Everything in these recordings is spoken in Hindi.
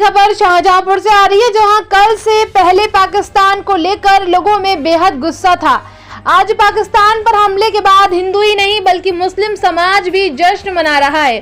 खबर शाहजहांपुर से आ रही है, जहां कल से पहले पाकिस्तान को लेकर लोगों में बेहद गुस्सा था। आज पाकिस्तान पर हमले के बाद हिंदू ही नहीं बल्कि मुस्लिम समाज भी जश्न मना रहा है।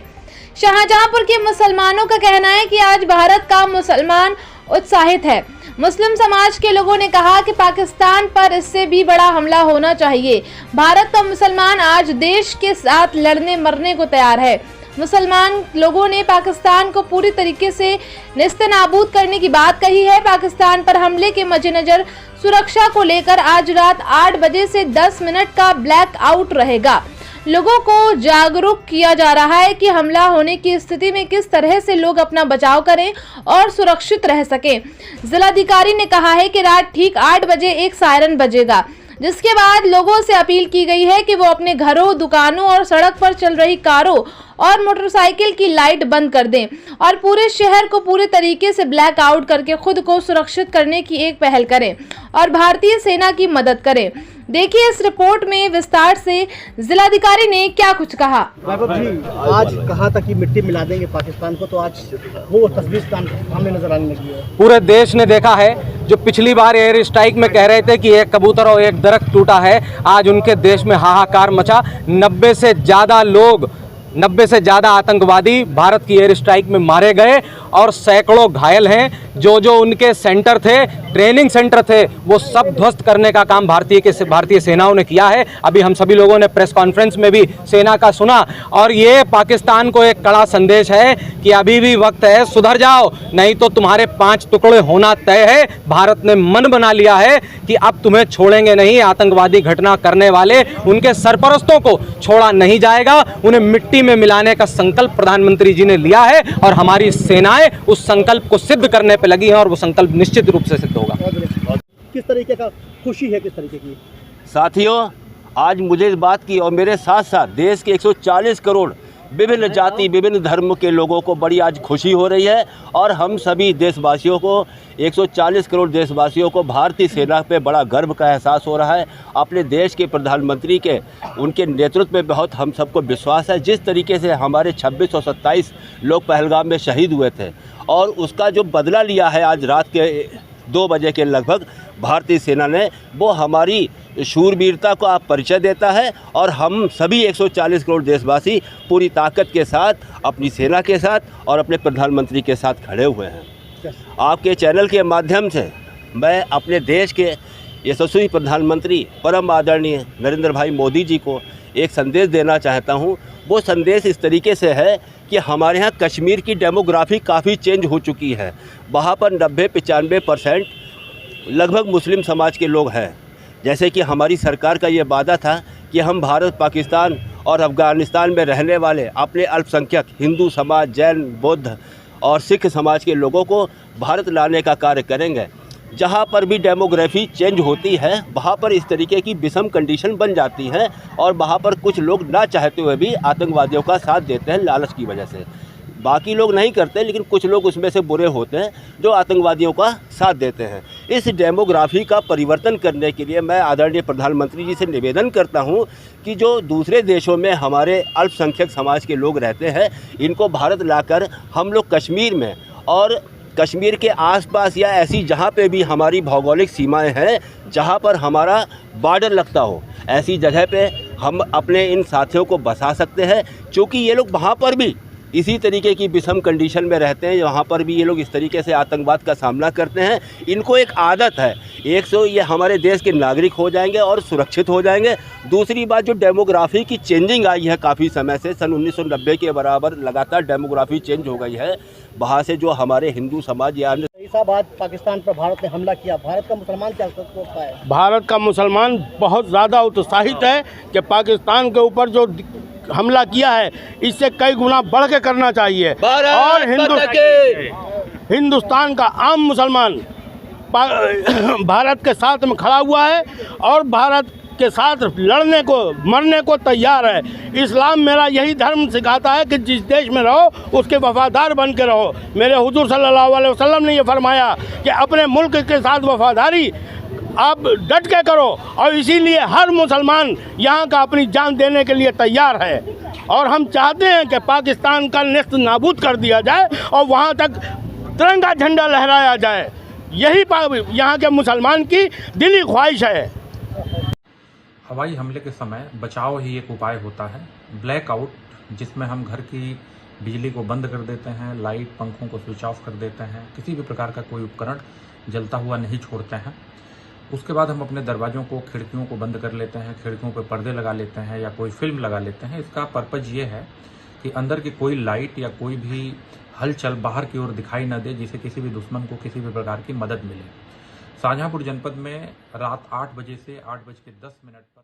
शाहजहांपुर के मुसलमानों का कहना है कि आज भारत का मुसलमान उत्साहित है। मुस्लिम समाज के लोगों ने कहा कि पाकिस्तान पर इससे भी बड़ा हमला होना चाहिए। भारत का मुसलमान आज देश के साथ लड़ने मरने को तैयार है। मुसलमान लोगों ने पाकिस्तान को पूरी तरीके से नेस्तनाबूद करने की बात कही है। पाकिस्तान पर हमले के मद्देनजर सुरक्षा को लेकर आज रात 8 बजे से 10 मिनट का ब्लैक आउट रहेगा। लोगों को जागरूक किया जा रहा है कि हमला होने की स्थिति में किस तरह से लोग अपना बचाव करें और सुरक्षित रह सकें। जिलाधिकारी ने कहा है कि रात ठीक 8 बजे एक सायरन बजेगा, जिसके बाद लोगों से अपील की गई है कि वो अपने घरों, दुकानों और सड़क पर चल रही कारों और मोटरसाइकिल की लाइट बंद कर दें और पूरे शहर को पूरे तरीके से ब्लैक आउट करके खुद को सुरक्षित करने की एक पहल करें और भारतीय सेना की मदद करें। देखिए इस रिपोर्ट में विस्तार से जिलाधिकारी ने क्या कुछ कहा। वैभव जी, आज कहा था कि मिट्टी मिला देंगे पाकिस्तान को, तो आज वो तस्वीर सामने नजर आने लगी है। पूरे देश ने देखा है, जो पिछली बार एयर स्ट्राइक में कह रहे थे कि एक कबूतर और एक दरख्त टूटा है, आज उनके देश में हाहाकार मचा। 90 से ज़्यादा आतंकवादी भारत की एयर स्ट्राइक में मारे गए और सैकड़ों घायल हैं। जो उनके सेंटर थे, ट्रेनिंग सेंटर थे, वो सब ध्वस्त करने का काम भारतीय सेनाओं ने किया है। अभी हम सभी लोगों ने प्रेस कॉन्फ्रेंस में भी सेना का सुना और ये पाकिस्तान को एक कड़ा संदेश है कि अभी भी वक्त है, सुधर जाओ, नहीं तो तुम्हारे 5 टुकड़े होना तय है। भारत ने मन बना लिया है कि अब तुम्हें छोड़ेंगे नहीं। आतंकवादी घटना करने वाले उनके सरपरस्तों को छोड़ा नहीं जाएगा। उन्हें मिट्टी में मिलाने का संकल्प प्रधानमंत्री जी ने लिया है और हमारी सेनाएं उस संकल्प को सिद्ध करने पे लगी हैं और वो संकल्प निश्चित रूप से सिद्ध होगा। किस तरीके का खुशी है, किस तरीके की? साथियों, आज मुझे इस बात की और मेरे साथ साथ देश के 140 करोड़ विभिन्न जाति, विभिन्न धर्म के लोगों को बड़ी आज खुशी हो रही है और हम सभी देशवासियों को, 140 करोड़ देशवासियों को भारतीय सेना पे बड़ा गर्व का एहसास हो रहा है। अपने देश के प्रधानमंत्री के उनके नेतृत्व में बहुत हम सबको विश्वास है। जिस तरीके से हमारे 2627 लोग पहलगाम में शहीद हुए थे और उसका जो बदला लिया है आज रात के 2 बजे के लगभग भारतीय सेना ने, वो हमारी शूरवीरता को आप परिचय देता है और हम सभी 140 करोड़ देशवासी पूरी ताकत के साथ अपनी सेना के साथ और अपने प्रधानमंत्री के साथ खड़े हुए हैं। आपके चैनल के माध्यम से मैं अपने देश के यशस्वी प्रधानमंत्री परम आदरणीय नरेंद्र भाई मोदी जी को एक संदेश देना चाहता हूं। वो संदेश इस तरीके से है कि हमारे यहाँ कश्मीर की डेमोग्राफी काफ़ी चेंज हो चुकी है। वहाँ पर 90-95% लगभग मुस्लिम समाज के लोग हैं। जैसे कि हमारी सरकार का ये वादा था कि हम भारत, पाकिस्तान और अफ़गानिस्तान में रहने वाले अपने अल्पसंख्यक हिंदू समाज, जैन, बौद्ध और सिख समाज के लोगों को भारत लाने का कार्य करेंगे। जहाँ पर भी डेमोग्राफी चेंज होती है वहाँ पर इस तरीके की विषम कंडीशन बन जाती है और वहाँ पर कुछ लोग ना चाहते हुए भी आतंकवादियों का साथ देते हैं लालच की वजह से। बाकी लोग नहीं करते, लेकिन कुछ लोग उसमें से बुरे होते हैं जो आतंकवादियों का साथ देते हैं। इस डेमोग्राफी का परिवर्तन करने के लिए मैं आदरणीय प्रधानमंत्री जी से निवेदन करता हूं कि जो दूसरे देशों में हमारे अल्पसंख्यक समाज के लोग रहते हैं, इनको भारत लाकर हम लोग कश्मीर में और कश्मीर के आसपास या ऐसी जहाँ पे भी हमारी भौगोलिक सीमाएं हैं, जहाँ पर हमारा बॉर्डर लगता हो, ऐसी जगह पे हम अपने इन साथियों को बसा सकते हैं। क्योंकि ये लोग वहाँ पर भी इसी तरीके की विषम कंडीशन में रहते हैं, वहाँ पर भी ये लोग इस तरीके से आतंकवाद का सामना करते हैं। इनको एक आदत है, ये हमारे देश के नागरिक हो जाएंगे और सुरक्षित हो जाएंगे। दूसरी बात, जो डेमोग्राफी की चेंजिंग आई है काफ़ी समय से, सन 1990 के बराबर लगातार डेमोग्राफी चेंज हो गई है। वहाँ से जो हमारे हिंदू समाज या अन्य साहब, आज पाकिस्तान पर भारत ने हमला किया, भारत का मुसलमान क्या सोचता है? भारत का मुसलमान बहुत ज़्यादा उत्साहित है कि पाकिस्तान के ऊपर जो हमला किया है इससे कई गुना बढ़ के करना चाहिए और हिंदुस्तान का आम मुसलमान भारत के साथ में खड़ा हुआ है और भारत के साथ लड़ने को, मरने को तैयार है। इस्लाम मेरा यही धर्म सिखाता है कि जिस देश में रहो उसके वफादार बन के रहो। मेरे हुजूर सल्लल्लाहु अलैहि वसल्लम ने यह फरमाया कि अपने मुल्क के साथ वफादारी आप डट के करो और इसीलिए हर मुसलमान यहाँ का अपनी जान देने के लिए तैयार है और हम चाहते हैं कि पाकिस्तान का नेस्त नाबूद कर दिया जाए और वहाँ तक तिरंगा झंडा लहराया जाए, यही यहाँ के मुसलमान की दिली ख्वाहिश है। हवाई हमले के समय बचाव ही एक उपाय होता है। ब्लैकआउट, जिसमें हम घर की बिजली को बंद कर देते हैं, लाइट पंखों को स्विच ऑफ कर देते हैं, किसी भी प्रकार का कोई उपकरण जलता हुआ नहीं छोड़ते हैं। उसके बाद हम अपने दरवाज़ों को, खिड़कियों को बंद कर लेते हैं, खिड़कियों पर पर्दे लगा लेते हैं या कोई फिल्म लगा लेते हैं। इसका पर्पज़ ये है कि अंदर की कोई लाइट या कोई भी हलचल बाहर की ओर दिखाई न दे, जिससे किसी भी दुश्मन को किसी भी प्रकार की मदद मिले। शाहजहांपुर जनपद में रात 8 बजे से 8:10 पर